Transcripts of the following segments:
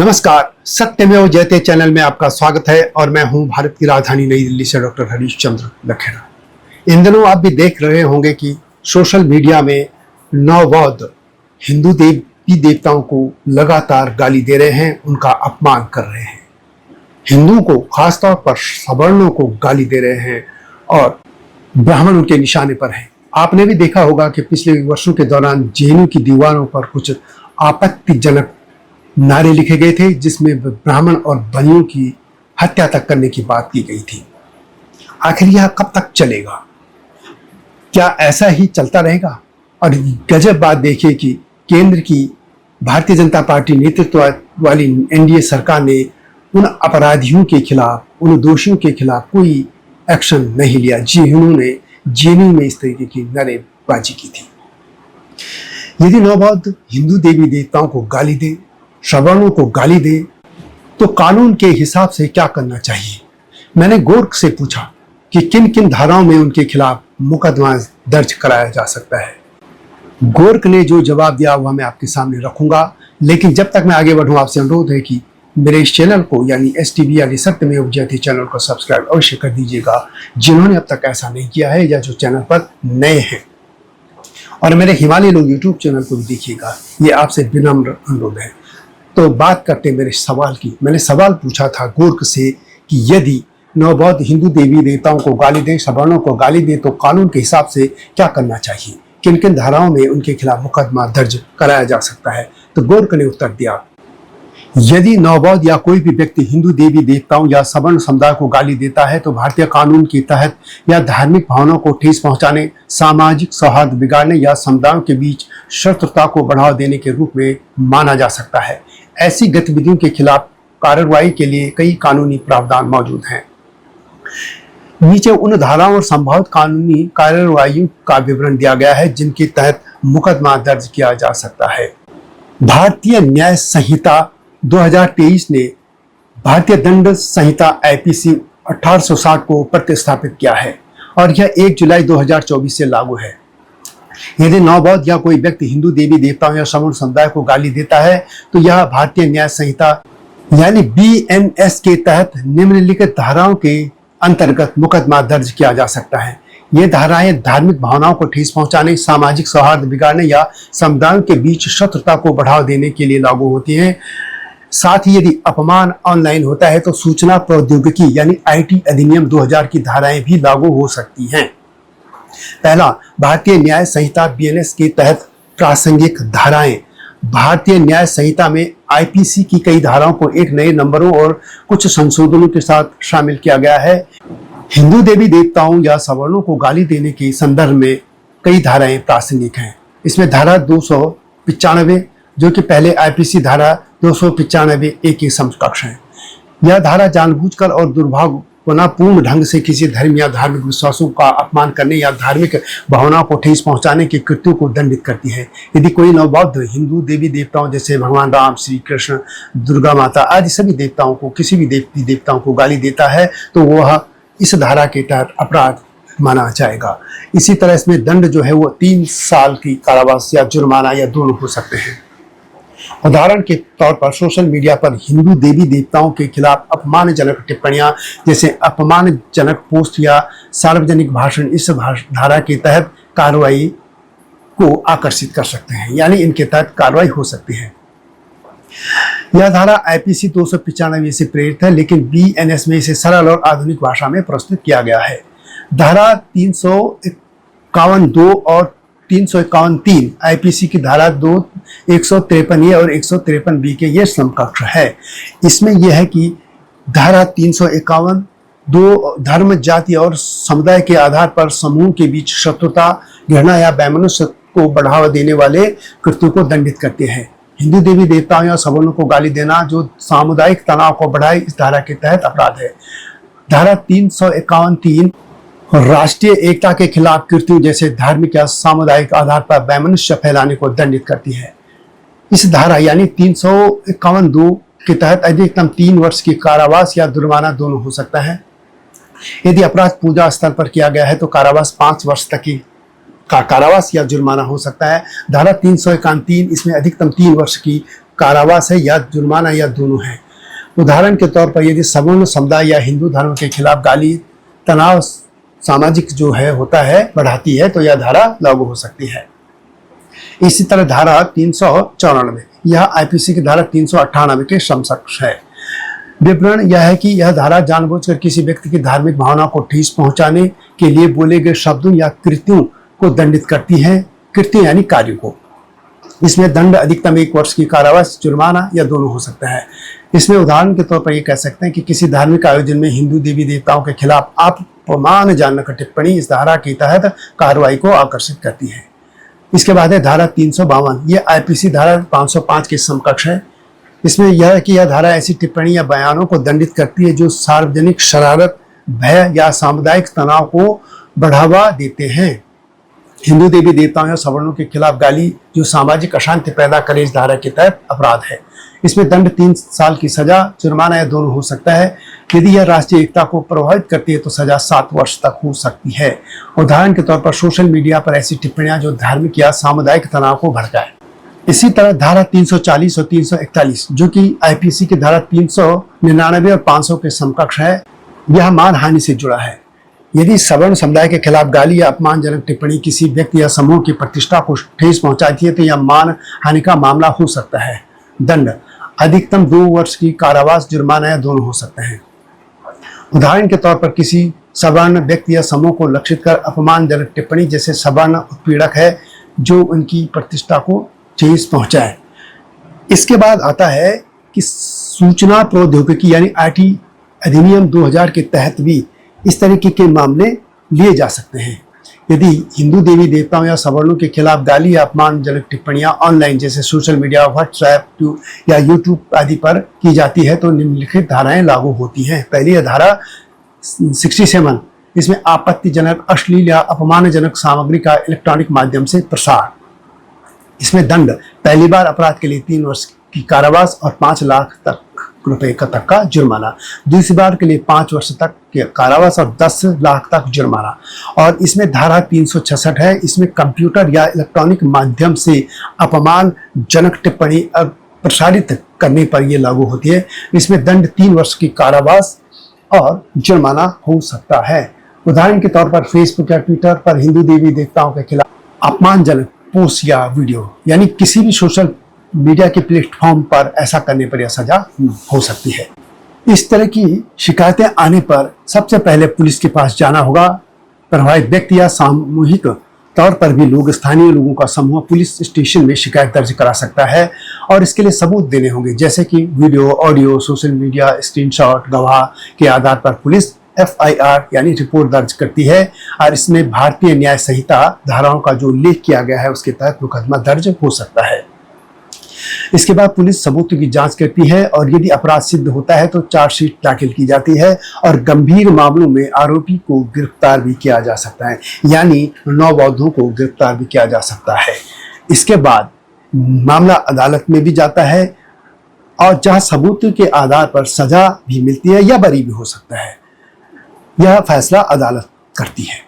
नमस्कार, सत्यमेव जयते चैनल में आपका स्वागत है और मैं हूं भारत की राजधानी नई दिल्ली से डॉक्टर हरीश चंद्र लखेड़ा। इन दिनों आप भी देख रहे होंगे कि सोशल मीडिया में नवबौद्ध हिंदू देवी देवताओं को लगातार गाली दे रहे हैं, उनका अपमान कर रहे हैं। हिंदुओं को, खासतौर पर सवर्णों को गाली दे रहे हैं और ब्राह्मण उनके निशाने पर हैं। आपने भी देखा होगा कि पिछले वर्षों के दौरान जेएनयू की दीवारों पर कुछ आपत्तिजनक नारे लिखे गए थे, जिसमें ब्राह्मण और बनियों की हत्या तक करने की बात की गई थी। आखिर यह कब तक चलेगा? क्या ऐसा ही चलता रहेगा? और गजब बात देखिए कि केंद्र की भारतीय जनता पार्टी नेतृत्व वाली एनडीए सरकार ने उन अपराधियों के खिलाफ, उन दोषियों के खिलाफ कोई एक्शन नहीं लिया जिन्होंने जेएनयू में इस तरीके की नारेबाजी की थी। यदि नवबौद्ध हिंदू देवी देवताओं को गाली दे, सवर्णों को गाली दे, तो कानून के हिसाब से क्या करना चाहिए? मैंने गोर्ख से पूछा कि किन किन धाराओं में उनके खिलाफ मुकदमा दर्ज कराया जा सकता है। गोर्ख ने जो जवाब दिया वह मैं आपके सामने रखूंगा, लेकिन जब तक मैं आगे बढ़ूं आपसे अनुरोध है कि मेरे इस चैनल को यानी STV यानी सत्यमेव जयते चैनल को सब्सक्राइब अवश्य कर दीजिएगा, जिन्होंने अब तक ऐसा नहीं किया है या जो चैनल पर नए हैं। और मेरे हिमालय लोग यूट्यूब चैनल को भी देखिएगा, ये आपसे विनम्र अनुरोध है। तो बात करते मेरे सवाल की। मैंने सवाल पूछा था गोर्ख से कि यदि नवबौद्ध हिंदू देवी देवताओं को गाली दे, सवर्णों को गाली दे, तो कानून के हिसाब से क्या करना चाहिए, किन किन धाराओं में उनके खिलाफ मुकदमा दर्ज कराया जा सकता है। तो गोर्ख ने उत्तर दिया, यदि नवबौद्ध या कोई भी व्यक्ति हिंदू देवी देवताओं या सवर्ण समुदाय को गाली देता है तो भारतीय कानून के तहत या धार्मिक भावनाओं को ठेस पहुंचाने, सामाजिक सौहार्द बिगाड़ने या समुदायों के बीच शत्रुता को बढ़ावा देने के रूप में माना जा सकता है। ऐसी गतिविधियों के खिलाफ कार्रवाई के लिए कई कानूनी प्रावधान मौजूद हैं। नीचे उन धाराओं और संभावित कानूनी कार्रवाइयों का विवरण दिया गया है जिनके तहत मुकदमा दर्ज किया जा सकता है। भारतीय न्याय संहिता 2023 ने भारतीय दंड संहिता IPC 1860 को प्रतिस्थापित किया है और यह 1 जुलाई 2024 से लागू है। यदि नवबौद्ध या कोई व्यक्ति हिंदू देवी देवताओं या सवर्ण समुदाय को गाली देता है तो यह भारतीय न्याय संहिता यानी BNS के तहत निम्नलिखित धाराओं के अंतर्गत मुकदमा दर्ज किया जा सकता है। ये धाराएं धार्मिक भावनाओं को ठेस पहुंचाने, सामाजिक सौहार्द बिगाड़ने या समुदायों के बीच शत्रुता को बढ़ावा देने के लिए लागू होती हैं। साथ ही यदि अपमान ऑनलाइन होता है तो सूचना प्रौद्योगिकी यानी IT अधिनियम 2000 की धाराएं भी लागू हो सकती हैं। पहला, भारतीय न्याय संहिता BNS के तहत प्रासंगिक धाराएं। भारतीय न्याय संहिता में IPC की कई धाराओं को एक नए नंबरों और कुछ संशोधनों के साथ शामिल किया गया है। हिंदू देवी देवताओं या सवर्णों को गाली देने के संदर्भ में कई धाराएं प्रासंगिक हैं। इसमें धारा 295 जो कि पहले IPC धारा 295A के समकक्ष है। यह धारा जानबूझकर और दुर्भावनापूर्ण ढंग से किसी धर्म या धार्मिक विश्वासों का अपमान करने या धार्मिक भावनाओं को ठेस पहुंचाने के कृत्यों को दंडित करती है। यदि कोई नवबौद्ध हिंदू देवी देवताओं जैसे भगवान राम, श्री कृष्ण, दुर्गा माता आदि सभी देवताओं को, किसी भी देवी देवताओं को गाली देता है तो वह इस धारा के तहत अपराध माना जाएगा। इसी तरह इसमें दंड जो है वो 3 साल की कारावास या जुर्माना या दोनों हो सकते हैं। उदाहरण के तौर पर सोशल मीडिया पर हिंदू देवी देवताओं के खिलाफ अपमानजनक टिप्पणियां जैसे अपमानजनक पोस्ट या सार्वजनिक भाषण इस धारा के तहत कार्रवाई को आकर्षित कर सकते हैं, यानी इनके तहत कार्रवाई हो सकती है। यह धारा IPC 295 से प्रेरित है, लेकिन BNS में इसे सरल और आधुनिक भाषा में प्रस्तुत किया गया है। धारा 351(2) और 351(3) IPC की धारा 153A और 153B के ये समकक्ष है। इसमें यह है कि धारा 351(2) धर्म, जाति और समुदाय के आधार पर समूह के बीच शत्रुता, घृणा या वैमनस्य को बढ़ावा देने वाले कृत्यों को दंडित करते हैं। हिंदू देवी देवताओं या सवर्णों को गाली देना जो सामुदायिक तनाव को बढ़ाए इस धारा के तहत अपराध है। धारा 351(3) राष्ट्रीय एकता के खिलाफ कृत्यों जैसे धार्मिक या सामुदायिक आधार पर वैमनस्य फैलाने को दंडित करती है। इस धारा यानी 351(2) के तहत अधिकतम 3 वर्ष की कारावास या जुर्माना दोनों हो सकता है। यदि अपराध पूजा स्थल पर किया गया है तो कारावास 5 वर्ष तक की का कारावास या जुर्माना हो सकता है। धारा 351(3) इसमें अधिकतम 3 वर्ष की कारावास है या जुर्माना या दोनों है। उदाहरण के तौर पर यदि सवर्ण समुदाय या हिंदू धर्म के खिलाफ गाली तनाव सामाजिक जो है होता है बढ़ाती है तो यह धारा लागू हो सकती है। इसी तरह धारा 394 यह आईपीसी की धारा 398 के समकक्ष है। विवरण यह है कि यह धारा जानबूझकर किसी व्यक्ति की धार्मिक भावना को ठेस पहुंचाने के लिए बोले गए शब्दों या कृत्यों को दंडित करती है। कृत्य यानी कार्य को। इसमें दंड अधिकतम 1 वर्ष की कारावास, जुर्माना या दोनों हो सकता है। इसमें उदाहरण के तौर पर ये कह सकते हैं कि किसी धार्मिक आयोजन में हिंदू देवी देवताओं के खिलाफ अपमानजनक टिप्पणी इस धारा के तहत कार्रवाई को आकर्षित करती है। इसके बाद है धारा 352, ये आईपीसी धारा 505 के समकक्ष है। इसमें यह है कि यह धारा ऐसी टिप्पणी या बयानों को दंडित करती है जो सार्वजनिक शरारत, भय या सामुदायिक तनाव को बढ़ावा देते हैं। हिंदू देवी देवताओं या सवर्णों के खिलाफ गाली जो सामाजिक अशांति पैदा करे इस धारा के तहत अपराध है। इसमें दंड 3 साल की सजा, जुर्माना या दोनों हो सकता है। यदि यह राष्ट्रीय एकता को प्रभावित करती है तो सजा 7 वर्ष तक हो सकती है। उदाहरण के तौर पर सोशल मीडिया पर ऐसी टिप्पणियां जो धार्मिक या सामुदायिक तनाव को भड़काए। इसी तरह धारा 340 और 341 जो कि आईपीसी की धारा 399 और 500 के समकक्ष है, यह मानहानि से जुड़ा है। यदि सवर्ण समुदाय के खिलाफ गाली या अपमानजनक टिप्पणी किसी व्यक्ति या समूह की प्रतिष्ठा को ठेस पहुंचाती है तो यह मान हानि का मामला हो सकता है। दंड अधिकतम 2 वर्ष की कारावास, जुर्माना या दोनों हो सकते हैं। उदाहरण के तौर पर किसी सवर्ण व्यक्ति या समूह को लक्षित कर अपमानजनक टिप्पणी जैसे सवर्ण उत्पीड़क है जो उनकी प्रतिष्ठा को ठेस पहुंचाए। इसके बाद आता है कि सूचना प्रौद्योगिकी यानी आईटी अधिनियम 2000 के तहत भी इस तरीके के मामले लिए जा सकते हैं। यदि हिंदू देवी देवताओं या सवर्णों के खिलाफ गाली या अपमानजनक टिप्पणियां ऑनलाइन जैसे सोशल मीडिया, व्हाट्सएप या यूट्यूब आदि पर की जाती है तो निम्नलिखित धाराएं लागू होती हैं। पहली है धारा 67, इसमें आपत्तिजनक, अश्लील या अपमानजनक सामग्री का इलेक्ट्रॉनिक माध्यम से प्रसार। इसमें दंड पहली बार अपराध के लिए 3 वर्ष की कारावास और 5 लाख रुपए तक का जुर्माना, दूसरी बार के लिए 5 वर्ष तक के कारावास और 10 लाख तक जुर्माना। और इसमें धारा 366 है, इसमें कंप्यूटर या इलेक्ट्रॉनिक माध्यम से अपमानजनक टिप्पणी प्रसारित करने पर यह लागू होती है। इसमें दंड 3 वर्ष की कारावास और जुर्माना हो सकता है। उदाहरण के तौर पर फेसबुक या ट्विटर पर हिंदू देवी देवताओं के खिलाफ अपमानजनक पोस्ट या वीडियो यानी किसी भी सोशल मीडिया के प्लेटफॉर्म पर ऐसा करने पर यह सजा हो सकती है। इस तरह की शिकायतें आने पर सबसे पहले पुलिस के पास जाना होगा। प्रभावित व्यक्ति या सामूहिक तौर पर भी लोग, स्थानीय लोगों का समूह पुलिस स्टेशन में शिकायत दर्ज करा सकता है और इसके लिए सबूत देने होंगे जैसे कि video, audio, social media screenshot. गवाह के आधार पर पुलिस FIR यानी रिपोर्ट दर्ज करती है और इसमें भारतीय न्याय संहिता धाराओं का जो उल्लेख किया गया है उसके तहत मुकदमा दर्ज हो सकता है। इसके बाद पुलिस सबूतों की जांच करती है और यदि अपराध सिद्ध होता है तो चार्जशीट दाखिल की जाती है और गंभीर मामलों में आरोपी को गिरफ्तार भी किया जा सकता है, यानी नौबौद्धों को गिरफ्तार भी किया जा सकता है। इसके बाद मामला अदालत में भी जाता है और जहां सबूतों के आधार पर सजा भी मिलती है या बरी भी हो सकता है। यह फैसला अदालत करती है।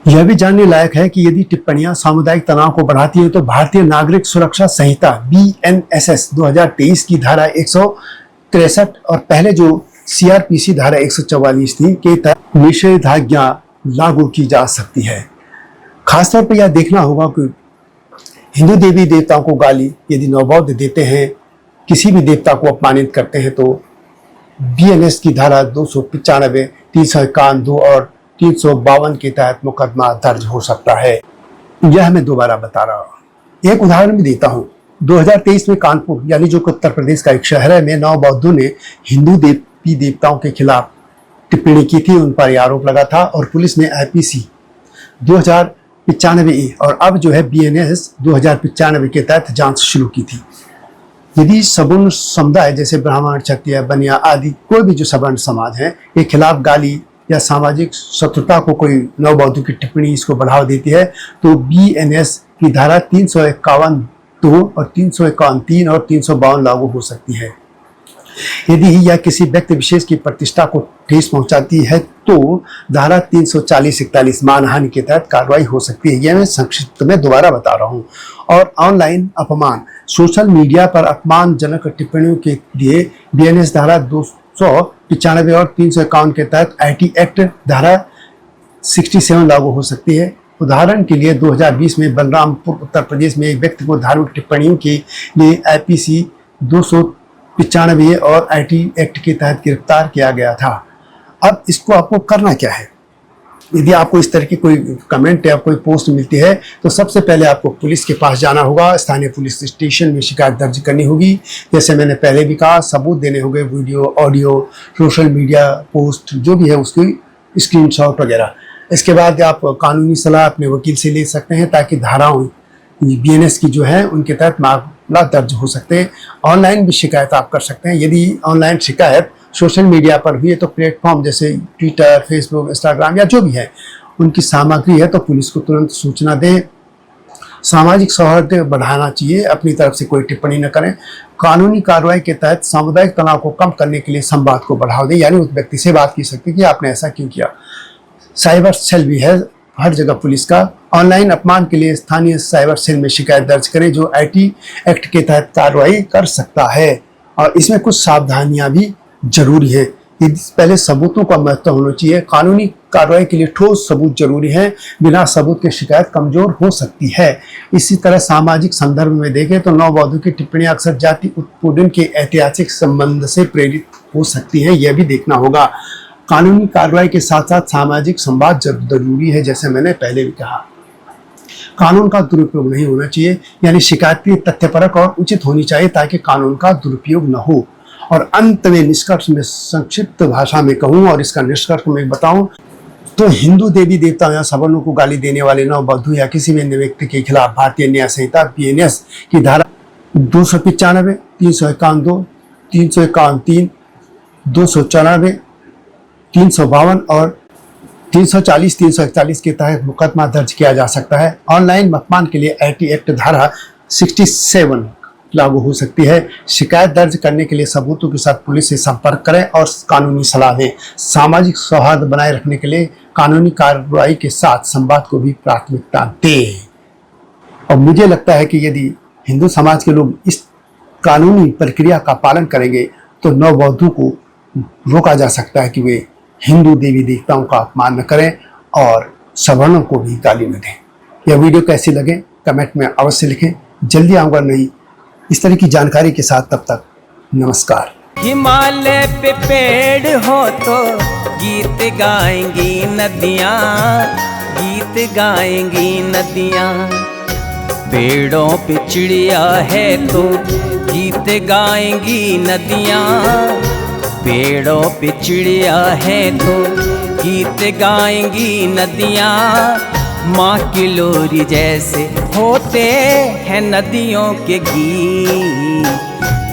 यह भी जानने लायक है कि यदि टिप्पणियां सामुदायिक तनाव को बढ़ाती है तो भारतीय नागरिक सुरक्षा संहिता BNSS 2023 की धारा 163 और पहले जो CRPC धारा 144 थी के तहत निषेधाज्ञा लागू की जा सकती है। खासतौर पर यह देखना होगा कि हिंदू देवी देवताओं को गाली यदि नौबौद्ध देते हैं, किसी भी देवता को अपमानित करते हैं तो BNS की धारा 295, 351 और 352 के तहत मुकदमा दर्ज हो सकता है। यह मैं दोबारा बता रहा हूँ। एक उदाहरण भी देता हूँ। 2023 में कानपुर यानी जो उत्तर प्रदेश का एक शहर है में नौबौद्धों ने हिंदू देवी देवताओं के खिलाफ टिप्पणी की थी, उन पर यह आरोप लगा था और पुलिस ने IPC 2095 और अब जो है BNS 2095 के तहत जांच शुरू की थी। यदि सवर्ण समुदाय जैसे ब्राह्मण, क्षत्रिय, बनिया आदि कोई भी जो सवर्ण समाज है के खिलाफ गाली या सामाजिक शत्रुता को कोई नवबौद्धों की टिप्पणी इसको बढ़ावा देती है तो BNS की धारा 351(2) और 351(3) और 352 लागू हो सकती है। यदि यह किसी व्यक्ति विशेष की प्रतिष्ठा को ठेस पहुंचाती है तो धारा 340-41 मानहानि के तहत कार्रवाई हो सकती है। यह मैं संक्षिप्त में दोबारा बता रहा हूं। और ऑनलाइन अपमान, सोशल मीडिया पर अपमानजनक टिप्पणियों के लिए बीएनएस धारा 295 और 351 के तहत आईटी एक्ट धारा 67 लागू हो सकती है। उदाहरण के लिए 2020 में बलरामपुर उत्तर प्रदेश में एक व्यक्ति को धार्मिक टिप्पणियों के लिए आईपीसी 295 और आईटी एक्ट के तहत गिरफ्तार किया गया था। अब इसको आपको करना क्या है? यदि आपको इस तरह की कोई कमेंट या कोई पोस्ट मिलती है तो सबसे पहले आपको पुलिस के पास जाना होगा, स्थानीय पुलिस स्टेशन में शिकायत दर्ज करनी होगी। जैसे मैंने पहले भी कहा, सबूत देने होंगे, video, audio, social media post जो भी है उसकी स्क्रीनशॉट वगैरह। इसके बाद आप कानूनी सलाह अपने वकील से ले सकते हैं ताकि धाराओं बीएनएस की जो है उनके तहत मामला दर्ज हो सकते हैं। ऑनलाइन भी शिकायत आप कर सकते हैं। यदि ऑनलाइन शिकायत सोशल मीडिया पर हुई है तो प्लेटफॉर्म जैसे ट्विटर, फेसबुक, इंस्टाग्राम या जो भी है उनकी सामग्री है तो पुलिस को तुरंत सूचना दें। सामाजिक सौहार्द बढ़ाना चाहिए, अपनी तरफ से कोई टिप्पणी न करें। कानूनी कार्रवाई के तहत सामुदायिक तनाव को कम करने के लिए संवाद को बढ़ावा दें, यानी उस व्यक्ति से बात की सकती है कि आपने ऐसा क्यों किया। साइबर सेल भी है हर जगह पुलिस का। ऑनलाइन अपमान के लिए स्थानीय साइबर सेल में शिकायत दर्ज करें जो आईटी एक्ट के तहत कार्रवाई कर सकता है। और इसमें कुछ सावधानियां भी जरूरी है। पहले सबूतों का महत्व होना चाहिए। कानूनी कार्रवाई के लिए ठोस सबूत जरूरी है, बिना सबूत के शिकायत कमजोर हो सकती है। इसी तरह सामाजिक संदर्भ में देखें तो नववधू की टिप्पणियां अक्सर जाति उत्पीड़न के ऐतिहासिक संबंध से प्रेरित हो सकती हैं, यह भी देखना होगा। कानूनी कार्रवाई के साथ साथ सामाजिक संवाद जरूरी है, जैसे मैंने पहले भी कहा। कानून का दुरुपयोग नहीं होना चाहिए, यानी शिकायत तथ्यपरक और उचित होनी चाहिए ताकि कानून का दुरुपयोग न हो। और अंत में निष्कर्ष में संक्षिप्त भाषा में कहूँ और इसका निष्कर्ष में बताऊं तो हिंदू देवी देवताओं या सवर्णों को गाली देने वाले नववधू या किसी भी अन्य व्यक्ति के खिलाफ भारतीय न्याय संहिता बीएनएस की धारा 295, 351, 351, 294, 352 और 340, 341 के तहत मुकदमा दर्ज किया जा सकता है। ऑनलाइन अपमान के लिए आईटी एक्ट धारा 67 लागू हो सकती है। शिकायत दर्ज करने के लिए सबूतों के साथ पुलिस से संपर्क करें और कानूनी सलाह दें। सामाजिक सौहार्द बनाए रखने के लिए कानूनी कार्रवाई के साथ संवाद को भी प्राथमिकता दें। और मुझे लगता है कि यदि हिंदू समाज के लोग इस कानूनी प्रक्रिया का पालन करेंगे तो नववधू को रोका जा सकता है कि वे हिंदू देवी देवताओं का अपमान न करें और सवर्णों को भी गाली न दें। यह वीडियो कैसी लगे कमेंट में अवश्य लिखें। जल्दी आऊँगा नई इस तरह की जानकारी के साथ, तब तक नमस्कार। हिमालय पे पेड़ हो तो गीत गाएंगी नदियाँ, गीत गाएंगी नदियाँ। पेड़ों पे चिड़िया है तो गीत गाएंगी नदियाँ, पेड़ों पे चिड़िया है तो गीत गाएंगी नदियाँ। माँ की लोरी जैसे होते हैं नदियों के गीत।